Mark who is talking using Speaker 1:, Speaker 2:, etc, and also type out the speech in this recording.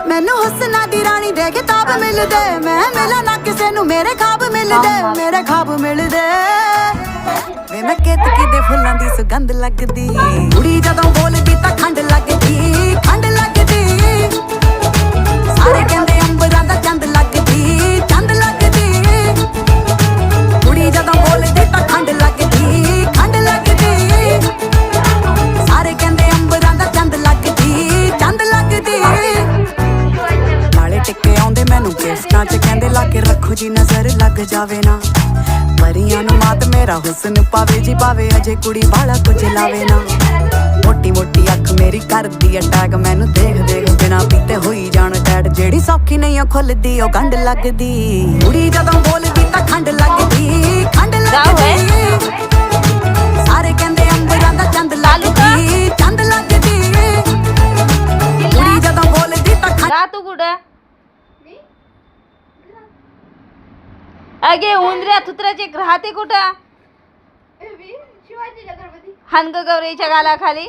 Speaker 1: ਮੈਨੂੰ ਹੁਸਨਾ ਦੀ ਰਾਣੀ ਦੇ ਕਿਤਾਬ ਮਿਲਦੇ, ਮੈਂ ਮਿਲਾਂ ਨਾ ਕਿਸੇ ਨੂੰ ਮੇਰੇ ਖਾਬ ਮਿਲਦੇ, ਮੇਰੇ ਖਾਬ ਮਿਲਦੇ। ਵੇ ਮੈਂ ਕੇਤਕੀ ਦੇ ਫੁੱਲਾਂ ਦੀ ਸੁਗੰਧ ਲੱਗਦੀ, ਕੁੜੀ ਜਦੋਂ ਬੋਲਦੀ ਤਾਂ ਖੰਡ ਲੱਗਦੀ, ਖੰਡ ਲੱਗਦੀ। ਸਾਰੇ ਕਹਿੰਦੇ ਅੰਬਰਾਂ ਦਾ ਚੰਦ ਲੱਗਦੀ, ਚੰਦ ਲੱਗਦੀ। ਕੁੜੀ ਜਦੋਂ ਬੋਲਦੀ ਤਾਂ ਖੰਡ ਲੱਗਦੀ, ਖੰਡ ਲੱਗਦੀ। ਸਾਰੇ ਕਹਿੰਦੇ ਅੰਬਰਾਂ ਦਾ ਚੰਦ ਲੱਗਦੀ, ਚੰਦ ਲੱਗਦੀ। ਟਿੱਕੇ ਆਉਂਦੇ ਮੈਨੂੰ ਕਿਸ਼ਤਾਂ ਚ ਕਹਿੰਦੇ ਲਾ ਕੇ ਰੱਖੋ ਜੀ ਨਜ਼ਰ ਲੱਗ ਜਾਵੇ ਨਾ। ਪਰੀਆਂ ਨੂੰ ਮਾਤ ਮੇਰਾ ਹੁਸਨ ਪਾਵੇ ਜੀ ਪਾਵੇ, ਅਜੇ ਕੁੜੀ ਵਾਲਾ ਕੁਝ ਲਾਵੇ ਨਾ। ਮੋਟੀ ਮੋਟੀ ਅੱਖ ਮੇਰੀ ਕਰਦੀ ਅਟੈਕ, ਮੈਨੂੰ ਦੇਖ ਦੇਖ ਬਿਨਾ ਪੀਤੇ ਹੋਈ ਜਾਣ ਟੈਟ। ਜਿਹੜੀ ਸੌਖੀ ਨਹੀਂ ਉਹ ਖੁੱਲਦੀ ਉਹ ਗੰਢ ਲੱਗਦੀ, ਕੁੜੀ ਜਦੋਂ ਬੋਲਦੀ ਤਾਂ ਖੰਡ ਲੱਗਦੀ, ਖੰਡ ਲੱਗਦੀ। ਸਾਰੇ ਕਹਿੰਦੇ ਅੰਬਰਾਂ ਦਾ ਚੰਦ ਲੱਗਦੀ, ਚੰਦ ਲੱਗਦੀ। ਕੁੜੀ ਜਦੋਂ ਬੋਲਦੀ ਤਾਂ ਖੰਡ।
Speaker 2: तू कुठं अगे उंदऱ्या थुत्र्याचे राहते कुठं? हानग गौरीच्या गालाखाली